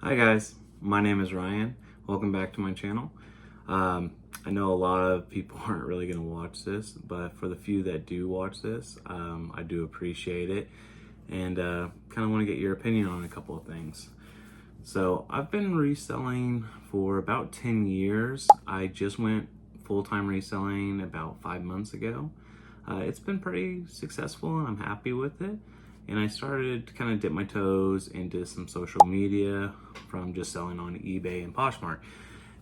Hi guys, my name is Ryan. Welcome back to my channel. I know a lot of people aren't really going to watch this, but for the few that do watch this, I do appreciate it and kind of want to get your opinion on a couple of things. So I've been reselling for about 10 years. I just went full-time reselling about 5 months ago. It's been pretty successful and I'm happy with it. And I started to kind of dip my toes into some social media from just selling on eBay and Poshmark.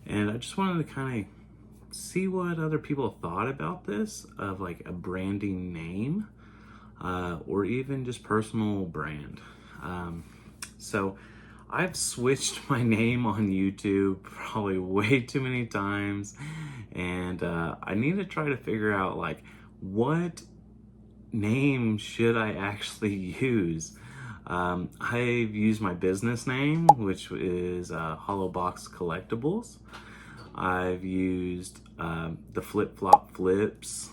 And I just wanted to kind of see what other people thought about this, of like a branding name or even just personal brand. So I've switched my name on YouTube probably way too many times, and I need to try to figure out like what name should I actually use. I've used my business name, which is Hollow Box Collectibles. I've used the Flip Flop Flips,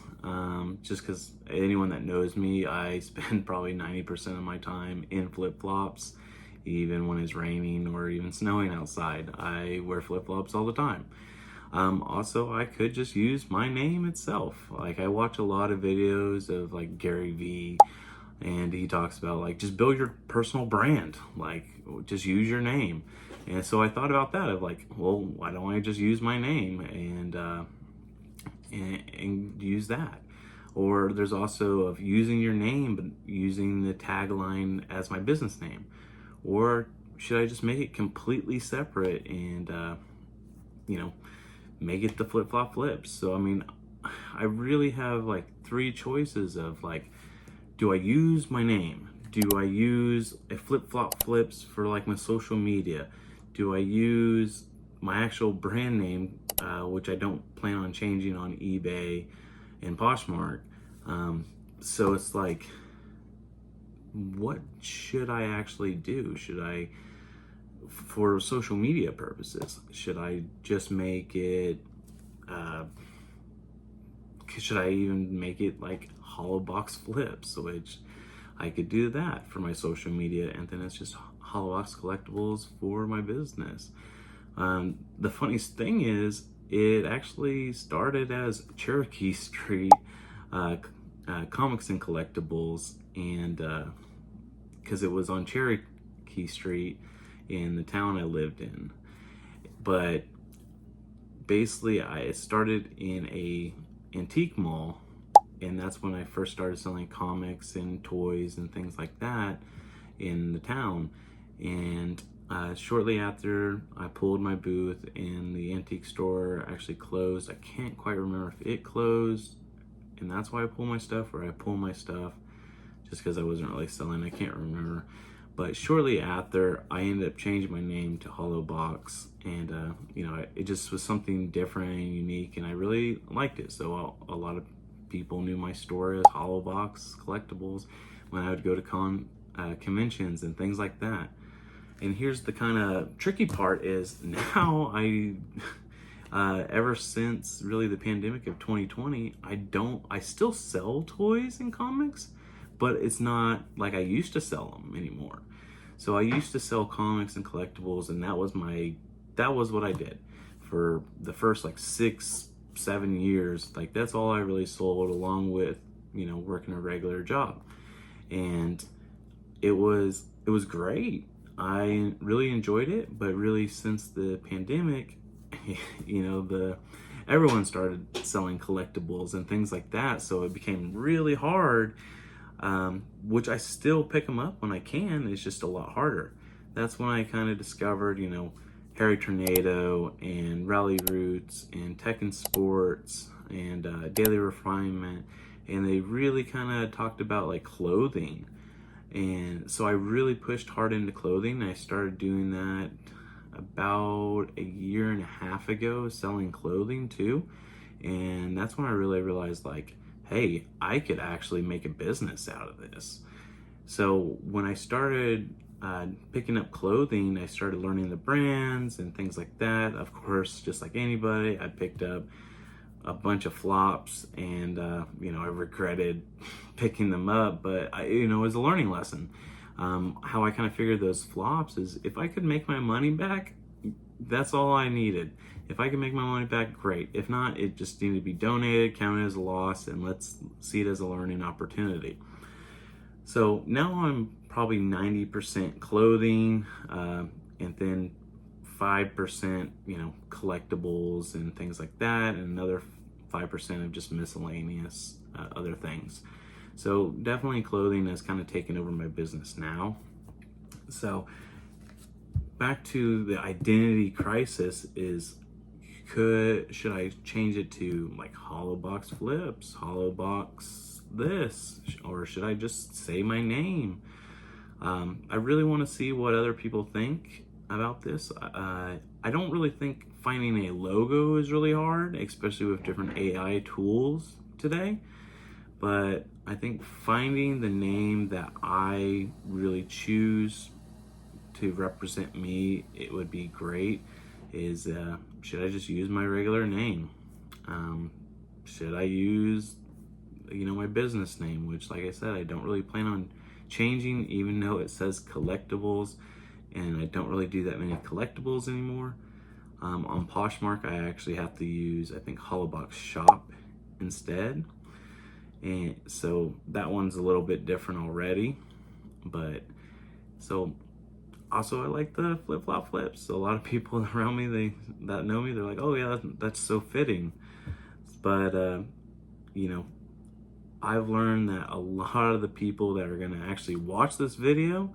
just because anyone that knows me, I spend probably 90% of my time in flip flops, even when it's raining or even snowing outside. I wear flip flops all the time. Also, I could just use my name itself. Like, I watch a lot of videos of like Gary Vee, and he talks about like just build your personal brand, like just use your name. And so I thought about that, of like, well, why don't I just use my name and use that? Or there's also of using your name but using the tagline as my business name. Or should I just make it completely separate and you know, make it the Flip Flop Flips? So I mean, I really have like three choices of like, do I use my name? Do I use a Flip Flop Flips for like my social media? Do I use my actual brand name, which I don't plan on changing on eBay and Poshmark? So it's like, what should I actually do? Should I, for social media purposes, should I just make it, should I even make it like Hollow Box Flips, which I could do that for my social media, and then it's just Hollow Box Collectibles for my business. The funniest thing is, it actually started as Cherokee Street Comics and Collectibles, and because it was on Cherokee Street in the town I lived in. But basically, it started in a antique mall, and that's when I first started selling comics and toys and things like that in the town. And shortly after, I pulled my booth, and the antique store actually closed. I can't quite remember if it closed and that's why I pulled my stuff, or I pulled my stuff just because I wasn't really selling. I can't remember. But shortly after, I ended up changing my name to Hollow Box, and you know, it just was something different and unique, and I really liked it. So a lot of people knew my store as Hollow Box Collectibles when I would go to conventions and things like that. And here's the kind of tricky part: is now ever since really the pandemic of 2020, I still sell toys and comics, but it's not like I used to sell them anymore. So I used to sell comics and collectibles, and that was what I did for the first like 6-7 years. Like, that's all I really sold, along with, you know, working a regular job. And it was great. I really enjoyed it, but really since the pandemic, you know, everyone started selling collectibles and things like that, so it became really hard. Which I still pick them up when I can. It's just a lot harder. That's when I kind of discovered, you know, Harry Tornado and Rally Roots and Tekken Sports and Daily Refinement, and they really kind of talked about like clothing. And so I really pushed hard into clothing. I started doing that about a year and a half ago, selling clothing too. And that's when I really realized, like, hey, I could actually make a business out of this. So when I started picking up clothing, I started learning the brands and things like that. Of course, just like anybody, I picked up a bunch of flops, and you know, I regretted picking them up, but you know, it was a learning lesson. How I kind of figured those flops is if I could make my money back, that's all I needed. If I can make my money back, great. If not, it just needed to be donated, counted as a loss, and let's see it as a learning opportunity. So now I'm probably 90% clothing, and then 5%, collectibles and things like that, and another 5% of just miscellaneous other things. So definitely clothing has kind of taken over my business now. So back to the identity crisis is, should I change it to like hollow box flips, hollow box this, or should I just say my name? I really want to see what other people think about this. I don't really think finding a logo is really hard, especially with different AI tools today. But I think finding the name that I really choose to represent me, it would be great. Is should I just use my regular name? Should I use my business name, which, like I said, I don't really plan on changing, even though it says collectibles, and I don't really do that many collectibles anymore. On Poshmark, I actually have to use, I think, Hollowbox Shop instead, and so that one's a little bit different already. But so also, I like the flip-flop flips. A lot of people around me, that know me, they're like, oh yeah, that's so fitting. But I've learned that a lot of the people that are gonna actually watch this video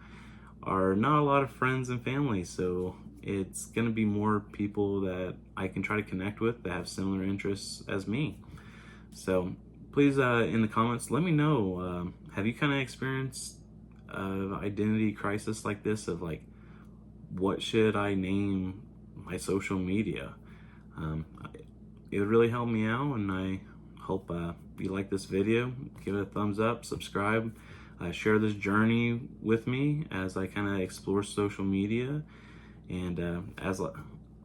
are not a lot of friends and family. So it's gonna be more people that I can try to connect with that have similar interests as me. So please, in the comments, let me know, have you kind of experienced identity crisis like this, of like, what should I name my social media? It would really help me out, and I hope you like this video. Give it a thumbs up, subscribe, share this journey with me as I kind of explore social media. And as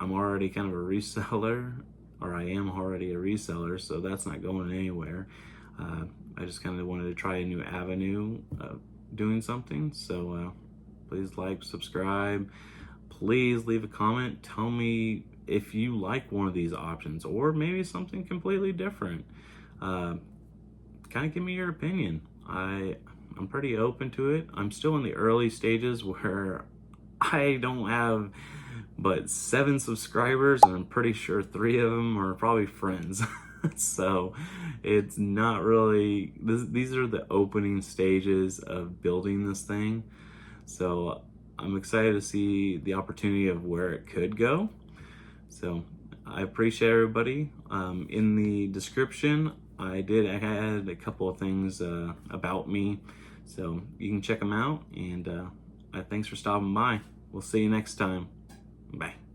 I'm already kind of a reseller, or I am already a reseller, so that's not going anywhere. I just kind of wanted to try a new avenue of doing something. So please like, subscribe, please leave a comment. Tell me if you like one of these options, or maybe something completely different. Kind of give me your opinion. I'm pretty open to it. I'm still in the early stages where I don't have but 7 subscribers, and I'm pretty sure 3 of them are probably friends. So it's not really, these are the opening stages of building this thing. So I'm excited to see the opportunity of where it could go. So I appreciate everybody. In the description, I had a couple of things about me, so you can check them out. And thanks for stopping by. We'll see you next time. Bye.